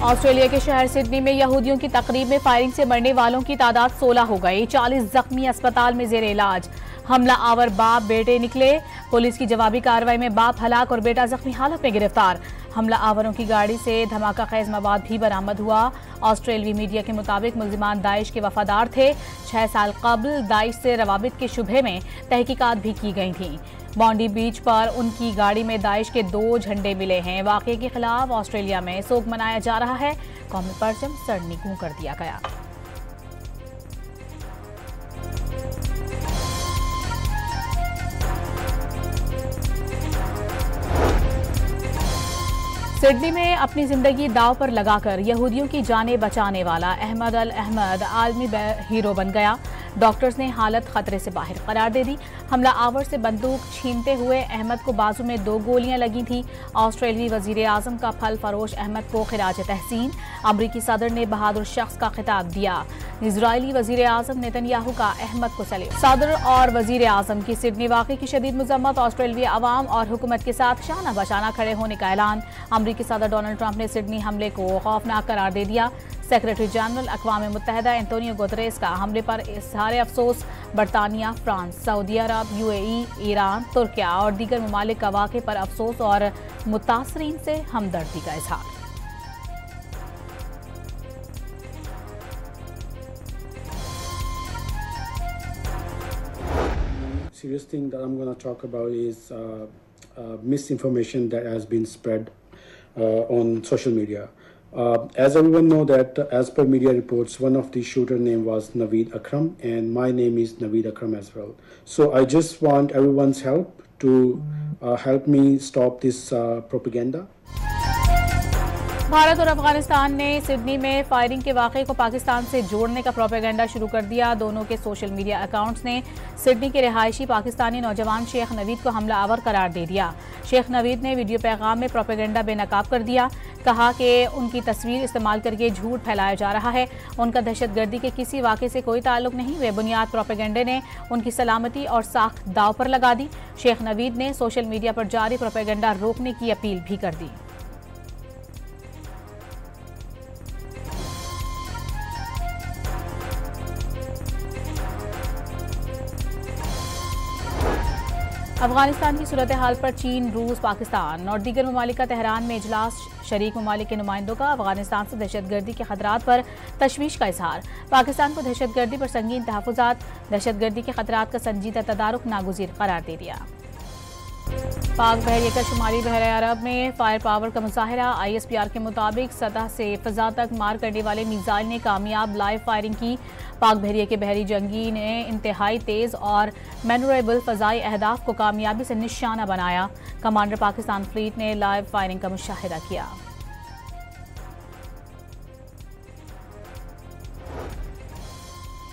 Australia के शहर Sydney में यहूदियों की तकरीब में फायरिंग से मरने वालों की तादाद 16 हो गई। 40 जख्मी अस्पताल में जेर इलाज। हमला आवर बाप बेटे निकले। पुलिस की जवाबी कार्रवाई में बाप हलाक और बेटा जख्मी हालत में गिरफ्तार। हमला आवरों की गाड़ी से धमाका खेज मवाद भी बरामद हुआ। ऑस्ट्रेलियाई मीडिया के मुताबिक मुल्जिमान दाइश के वफादार थे। 6 साल कबल दाइश से रवाबित के शुबे में तहकीकात भी की गई थी। बॉन्डी बीच पर उनकी गाड़ी में दाइश के 2 झंडे मिले हैं। वाकये के खिलाफ ऑस्ट्रेलिया में शोक मनाया जा रहा है। कौमी परचम सरनीगू कर दिया गया। सिडनी में अपनी जिंदगी दांव पर लगाकर यहूदियों की जानें बचाने वाला अहमद अल अहमद आलमी हीरो बन गया। डॉक्टर्स ने हालत खतरे से बाहर करार दे दी। हमला आवर से बंदूक छीनते हुए अहमद को बाजू में 2 गोलियां लगी थी। ऑस्ट्रेलियाई वजीर आजम का फल फरोश अहमद को खिराज तहसीन। अमरीकी सदर ने बहादुर शख्स का खिताब दिया। इजरायली वजीर आजम नेतन्याहू का अहमद को सैल्यूट। सदर और वजीर आजम की सिडनी वाक़े की शदीद मजम्मत। ऑस्ट्रेलियाई अवाम और हुकूमत के साथ शाना बशाना खड़े होने का ऐलान। अमरीकी सदर डोनाल्ड ट्रंप ने सिडनी हमले को खौफनाक करार दे दिया। सेक्रेटरी जनरल अक़वाम मुत्तहिदा एंटोनियो गुतरेस का हमले पर इज़हार अफसोस। बरतानिया, फ्रांस, सऊदी अरब, UAE, ईरान, तुर्किया और दीगर ममालिक का वाक़े पर अफसोस और मुतासरीन से हमदर्दी का इज़हार। Serious thing that I'm going to talk about is misinformation that has been spread on social media. As everyone know that as per media reports, one of the shooter name was Naveed Akram, and my name is Naveed Akram as well. So I just want everyone's help to help me stop this propaganda. Bharat और अफगानिस्तान ने Sydney में firing के वाक़े को पाकिस्तान से जोड़ने का propaganda शुरू कर दिया। दोनों के सोशल मीडिया अकाउंट्स ने सिडनी के रिहायशी पाकिस्तानी नौजवान शेख नवीद को हमला आवर करार दे दिया। शेख नवीद ने वीडियो पैगाम में प्रोपेगेंडा बेनकाब कर दिया। कहा कि उनकी तस्वीर इस्तेमाल करके झूठ फैलाया जा रहा है। उनका दहशतगर्दी के किसी वाक़े से कोई ताल्लुक नहीं। बेबुनियाद प्रोपेगेंडे ने उनकी सलामती और साख दाव पर लगा दी। शेख नवीद ने सोशल मीडिया पर जारी प्रोपेगेंडा रोकने की अपील भी कर दी। अफगानिस्तान की सूरत हाल पर चीन, रूस, पाकिस्तान और दीगर ममालिक का तेहरान में इजलास। शरीक ममालिक के नुमाइंदों का अफगानिस्तान से दहशतगर्दी के खतरात पर तशवीश का इजहार। पाकिस्तान को दहशतगर्दी पर संगीन तहफ़्फ़ुज़ात। दहशतगर्दी के खतरात का संजीदा तदारुक नागुज़ीर करार दे दिया। पाक बहरिया का शुमाली बहर अरब में फायर पावर का मुजाहरा। ISPR के मुताबिक सतह से फ़ज़ा तक मार करने वाले मिसाइल ने कामयाब लाइव फायरिंग की। पाक बहरिया के बहरी जंगी ने इंतहाई तेज़ और मैनूरेबल फ़ज़ाई अहदाफ को कामयाबी से निशाना बनाया। कमांडर पाकिस्तान फ्लीट ने लाइव फायरिंग का मुशाहिदा किया।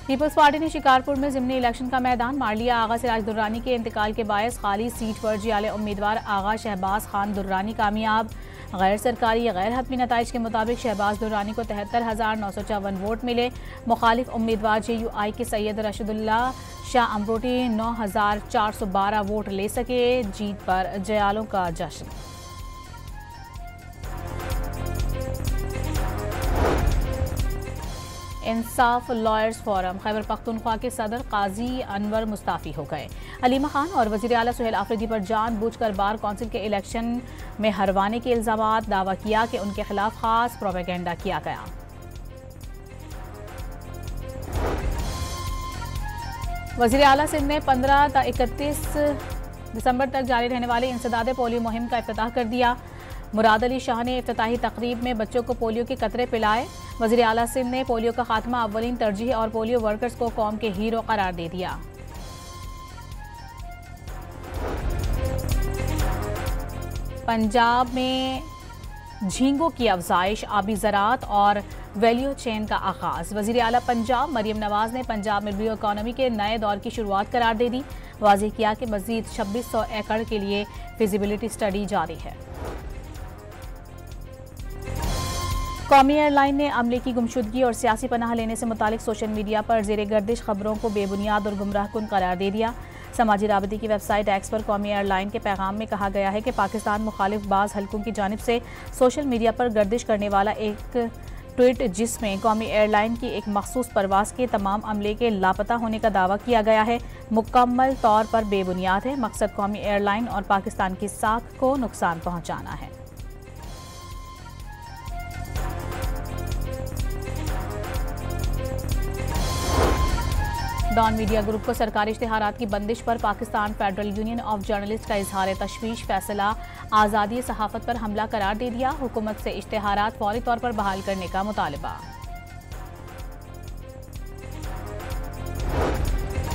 पीपल्स पार्टी ने शिकारपुर में ज़िमनी इलेक्शन का मैदान मार लिया। आगा सिराज दुर्रानी के इंतकाल के बायस खाली सीट पर जियाले उम्मीदवार आगा शहबाज खान दुर्रानी कामयाब। गैर सरकारी या गैर हतमी नताइज के मुताबिक शहबाज दुर्रानी को 73,954 वोट मिले। मुखालिफ उम्मीदवार JUI के सैयद रशीदुल्ला शाह अमरोटी 9,412 वोट ले सके। जीत पर जयालों का जश्न। इंसाफ लॉयर्स फोरम खैबर पख्तूनख्वा के सदर काजी अनवर मुस्ताफ़ी हो गए। अलीमा खान और वज़ीर आला सुहेल आफरीदी पर जानबूझकर बार कौंसिल के इलेक्शन में हरवाने के इल्ज़ामात। दावा किया कि उनके खिलाफ खास प्रोपेगेंडा किया गया। वज़ीर आला सिंध ने 15 से 31 दिसंबर तक जारी रहने वाली इंसदाद पोलियो मुहिम का इफ्तिताह कर दिया। मुराद अली शाह ने इफ्तिताही तकरीब में बच्चों को पोलियो के कतरे पिलाए। वज़ीर आला सिंध ने पोलियो का खात्मा अव्वलीन तरजीह और पोलियो वर्कर्स को कौम के हीरो करार दे दिया। पंजाब में झींगों की अफजाइश, आबी ज़राअत और वैल्यू चेन का आगाज। वज़ीर आला पंजाब मरियम नवाज ने पंजाब में ब्लू इकॉनमी के नए दौर की शुरुआत करार दे दी। वाज़ेह किया कि मज़ीद 2600 एकड़ के लिए फिजिबिलिटी स्टडी जारी है। कौमी एयरलाइन ने अमले की गुमशुदगी और सियासी पनाह लेने से मुतालिक सोशल मीडिया पर ज़ेरे गर्दिश खबरों को बेबुनियाद और गुमराह कुन करार दे दिया। समाजी राबते की वेबसाइट एक्स पर कौमी एयरलाइन के पैगाम में कहा गया है कि पाकिस्तान मुखालिफ बाज़ हलकों की जानिब से सोशल मीडिया पर गर्दिश करने वाला एक ट्वीट जिसमें कौमी एयरलाइन की एक मखसूस परवाज़ के तमाम अमले के लापता होने का दावा किया गया है, मुकम्मल तौर पर बेबुनियाद है। मकसद कौमी एयरलाइन और पाकिस्तान की साख को नुकसान पहुँचाना है। डॉन मीडिया ग्रुप को सरकारी इश्तिहारात की बंदिश पर Pakistan federal union of journalist का इजहार तशवीश, फैसला आज़ादी सहाफ़त पर हमला करार दे दिया। हुकूमत से इश्तिहारात फौरी तौर पर बहाल करने का मुतालबा।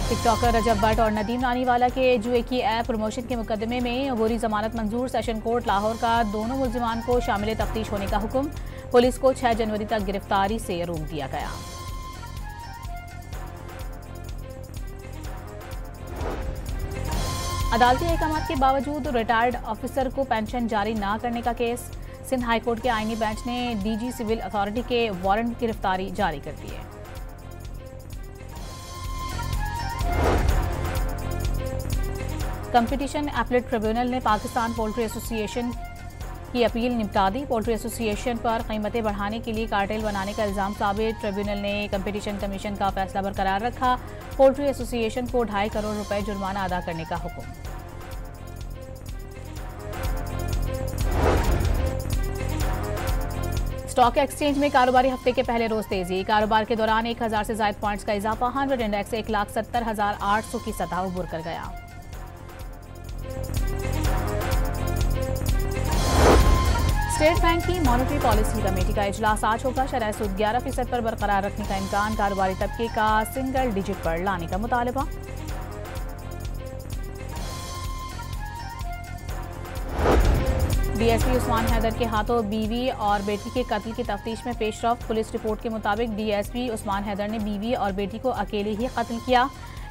टिकटॉकर रजब भट्ट और नदीम नानीवाला के जुए की ऐप प्रमोशन के मुकदमे में अबूरी जमानत मंजूर। सेशन कोर्ट लाहौर का दोनों मुल्जिमान को शामिल तफ्तीश होने का हुक्म। पुलिस को 6 जनवरी तक गिरफ्तारी से रोक दिया गया। अदालती अहकाम के बावजूद रिटायर्ड ऑफिसर को पेंशन जारी न करने का केस। सिंध हाईकोर्ट के आईनी बेंच ने डीजी सिविल अथॉरिटी के वारंट गिरफ्तारी जारी कर दी है। कंपटीशन अपीलेट ट्रिब्यूनल ने पाकिस्तान पोल्ट्री एसोसिएशन की अपील निपटा दी। पोल्ट्री एसोसिएशन पर कीमतें बढ़ाने के लिए कार्टेल बनाने का इल्जाम साबित। ट्रिब्यूनल ने कंपटीशन कमीशन का फैसला बरकरार रखा। पोल्ट्री एसोसिएशन को 2.5 करोड़ रुपए जुर्माना अदा करने का हुक्म। स्टॉक एक्सचेंज में कारोबारी हफ्ते के पहले रोज तेजी। कारोबार के दौरान 1000 से ज्यादा पॉइंट्स का इजाफा। 100 इंडेक्स 1,70,800 की सतह उबर कर गया। स्टेट बैंक की मॉनेटरी पॉलिसी कमेटी का इजलास आज होगा। शरह सूद 11% पर बरकरार रखने का इम्कान। कारोबारी तबके का सिंगल डिजिट पर लाने का मुतालबा। डीएसपी उस्मान हैदर के हाथों बीवी और बेटी के कत्ल की तफ्तीश में पेशरफ। पुलिस रिपोर्ट के मुताबिक डीएसपी उस्मान हैदर ने बीवी और बेटी को अकेले ही कत्ल किया।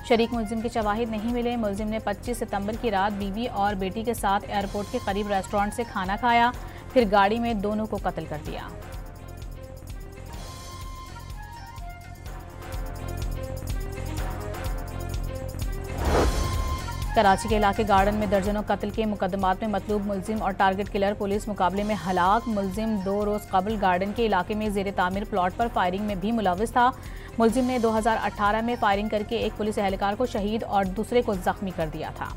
शरीक मुलजिम के शवाहिद नहीं मिले। मुलजिम ने 25 सितंबर की रात बीवी और बेटी के साथ एयरपोर्ट के करीब रेस्टोरेंट से खाना खाया, फिर गाड़ी में दोनों को कत्ल कर दिया। कराची के इलाके गार्डन में दर्जनों कत्ल के मुकदमात में मतलूब मुलजिम और टारगेट किलर पुलिस मुकाबले में हलाक। मुलजिम 2 रोज कबल गार्डन के इलाके में जेर तामीर प्लॉट पर फायरिंग में भी मुलविस था। मुलजिम ने 2018 में फायरिंग करके एक पुलिस एहलकार को शहीद और दूसरे को जख्मी कर दिया था।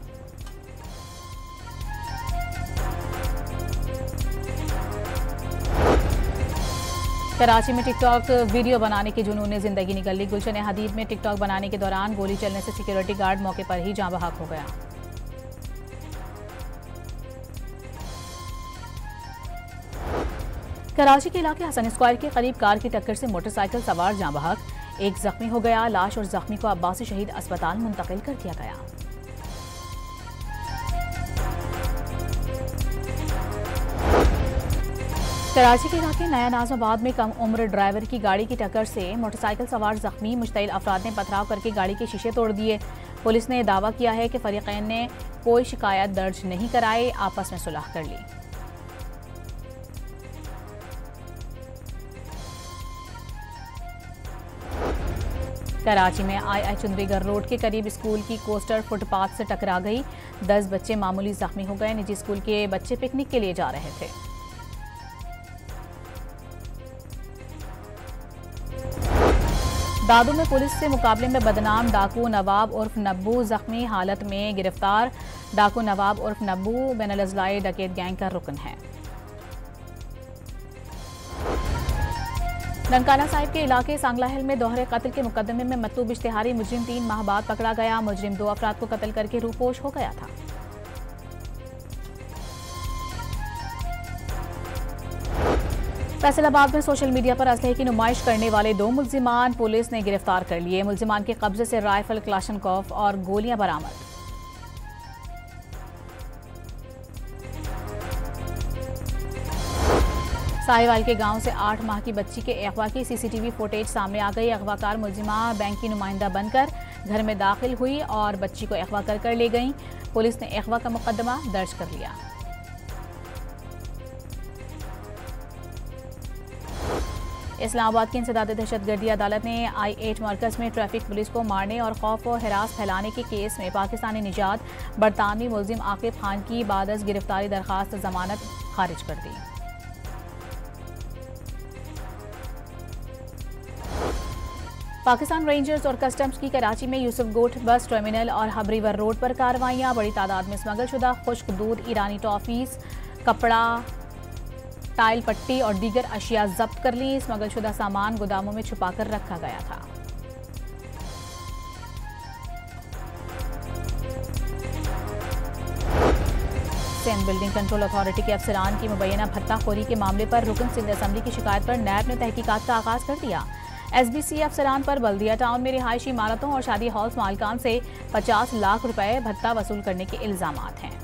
कराची में टिकटॉक वीडियो बनाने के जुनून ने जिंदगी निकल ली। गुलशन हदीद में टिकटॉक बनाने के दौरान गोली चलने से सिक्योरिटी गार्ड मौके पर ही जाँ बहक हो गया। कराची के इलाके हसन स्क्वायर के करीब कार की टक्कर से मोटरसाइकिल सवार जाँ बहक। एक जख्मी हो गया। लाश और जख्मी को अब्बासी शहीद अस्पताल मुंतकिल कर दिया गया। कराची के इलाके नया नाज़माबाद में कम उम्र ड्राइवर की गाड़ी की टक्कर से मोटरसाइकिल सवार जख्मी। मुश्तइल अफराद ने पथराव करके गाड़ी के शीशे तोड़ दिए। पुलिस ने दावा किया है कि फरीकैन ने कोई शिकायत दर्ज नहीं कराई, आपस में सुलह कर ली। कराची में आई चुंदरीगर रोड के करीब स्कूल की कोस्टर फुटपाथ से टकरा गई। 10 बच्चे मामूली जख्मी हो गए। निजी स्कूल के बच्चे पिकनिक के लिए जा रहे थे। दादू में पुलिस से मुकाबले में बदनाम डाकू नवाब उर्फ नब्बू जख्मी हालत में गिरफ्तार। डाकू नवाब उर्फ नब्बू बेनलजलाई डकैत गैंग का रुकन है। ननकाना साहिब के इलाके सांगला हिल में दोहरे कत्ल के मुकदमे में मतलूब इश्तिहारी मुजरिम 3 माह बाद पकड़ा गया। मुजरिम 2 अफराद को कत्ल करके रूपोश हो गया था। फैसलाबाद में सोशल मीडिया पर असलहे की नुमाइश करने वाले 2 मुल्जिमान पुलिस ने गिरफ्तार कर लिए। मुल्जिमान के कब्जे से राइफल, क्लाशनकोफ और गोलियां बरामद। साहिवाल के गांव से 8 माह की बच्ची के अगवा की सीसीटीवी फुटेज सामने आ गई। अगवाकार मुल्जिमा बैंक की नुमाइंदा बनकर घर में दाखिल हुई और बच्ची को अगवा कर ले गई। पुलिस ने अगवा का मुकदमा दर्ज कर लिया। इस्लामाबाद की इंसदाद दहशतगर्दी अदालत ने I-8 मरकज़ में ट्रैफिक पुलिस को मारने और खौफ व हिरास फैलाने के केस में पाकिस्तानी निजात बरतानवी मुलजिम आकिब खान की बादस गिरफ्तारी दरखास्त जमानत खारिज कर दी। पाकिस्तान रेंजर्स और कस्टम्स की कराची में यूसुफ गोट बस टर्मिनल और हब रिवर रोड पर कार्रवाइयां। बड़ी तादाद में स्मगलशुदा खुश्क दूध, ईरानी टॉफीज, कपड़ा, टाइल पट्टी और दीगर अशिया जब्त कर ली। स्मगलशुदा सामान गोदामों में छुपाकर रखा गया था। सिंध बिल्डिंग कंट्रोल अथॉरिटी के अफसरान की मुबैना भत्ताखोरी के मामले पर रुकन सिंध असम्बली की शिकायत पर नैब ने तहकीकात का आगाज कर दिया। SBC अफसरान पर बल्दिया टाउन में रिहायशी इमारतों और शादी हॉल्स मालिकान से 50 लाख रुपए भत्ता वसूल करने के इल्जामात हैं।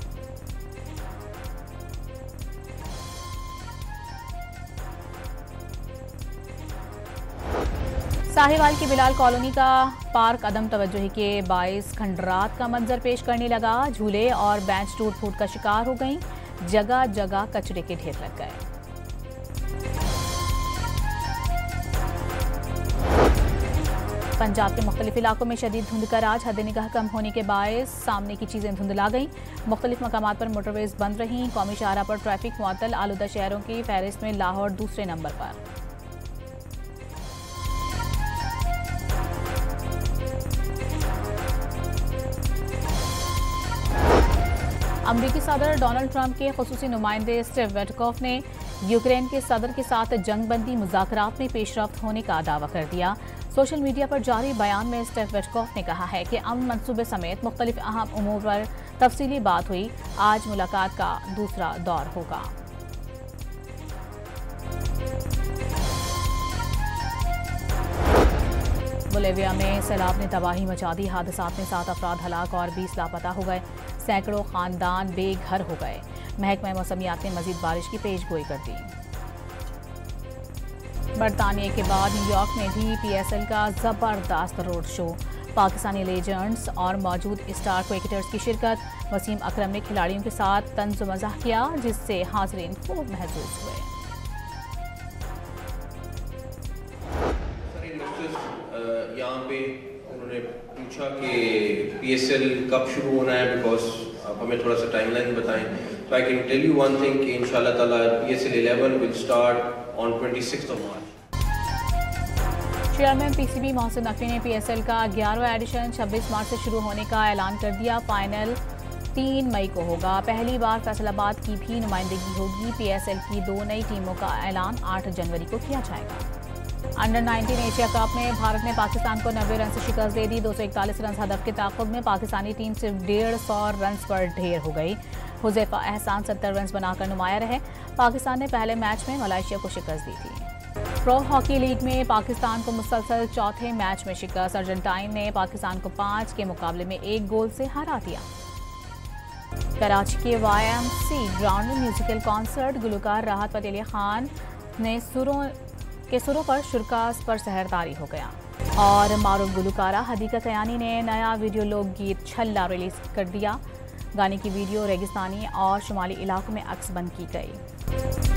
साहिवाल की बिलाल कॉलोनी का पार्क अदम तवज्जोही के बाइस खंडरात का मंजर पेश करने लगा। झूले और बेंच टूट फूट का शिकार हो गईं। जगह जगह कचरे के ढेर लग गए। पंजाब के मुख्तलिफ इलाकों में शदीद धुंध का राज। हद निगाह कम होने के बायस सामने की चीजें धुंधला गईं। मुख्तलिफ मकामात पर मोटरवेज बंद रहीं। कौमी शाहराह पर ट्रैफिक मुअत्तल। आलूदा शहरों की फहरिस्त में लाहौर दूसरे नंबर पर। अमरीकी सदर डोनाल्ड ट्रंप के खुसूसी नुमाइंदे स्टीव विटकॉफ ने यूक्रेन के सदर के साथ जंगबंदी मुज़ाकरात में पेशरफ्त होने का दावा कर दिया। सोशल मीडिया पर जारी बयान में स्टीव विटकॉफ ने कहा है कि अमन मंसूबे समेत मुख्तलिफ अहम उमूर पर तफसीली बात हुई। आज मुलाकात का दूसरा दौर होगा। बोलिविया में सैलाब ने तबाही मचा दी। हादसात में 7 अफराद हलाक और 20 लापता हो गए। सैकड़ों खानदान बेघर हो गए। महकमा मौसमियात ने मजीद बारिश की पेशगोई कर दी। बरतानिया के बाद न्यूयॉर्क में भी PSL का जबरदस्त रोड शो। पाकिस्तानी लेजेंड्स और मौजूद स्टार क्रिकेटर्स की शिरकत। वसीम अकरम ने खिलाड़ियों के साथ तंज मज़ाह किया, जिससे हाज़रीन खूब महसूस हुए। यहाँ पे उन्होंने पूछा कि PSL कब शुरू होना है, बिकॉज आप हमें थोड़ा सा टाइमलाइन बताएं। तो I can tell you one thing कि इंशाल्लाह ताला PSL 11 will start on 26 March. Chairman PCB Mohsin Naqvi ने PSL का 11वां एडिशन 26 मार्च से शुरू होने का ऐलान कर दिया। फाइनल 3 मई को होगा। पहली बार फैसलाबाद की भी नुमाइंदगी होगी। PSL की 2 नई टीमों का ऐलान 8 जनवरी को किया जाएगा। अंडर 19 एशिया कप में भारत ने पाकिस्तान को 90 रन से शिकस्त दे दी। 241 रन हदफ के ताक़ुब में पाकिस्तानी टीम सिर्फ 150 रन पर ढेर हो गई। हुज़ैफा एहसान 70 रन बनाकर नुमाया रहे। पाकिस्तान ने पहले मैच में मलेशिया को शिकस्त दी थी। प्रो हॉकी लीग में पाकिस्तान को मुसलसल चौथे मैच में शिकस्त। अर्जेंटाइन ने पाकिस्तान को 5 के मुकाबले में 1 गोल से हरा दिया। कराची के YMC ग्राउंड में म्यूजिकल कॉन्सर्ट। गुलकार राहत फ़तेह अली खान ने सुरों पर शुरकास पर सहरदारी हो गया। और मारूफ गुलकारा हदीका कयानी ने नया वीडियो लोकगीत छल्ला रिलीज कर दिया। गाने की वीडियो रेगिस्तानी और शुमाली इलाकों में अक्सबंद की गई।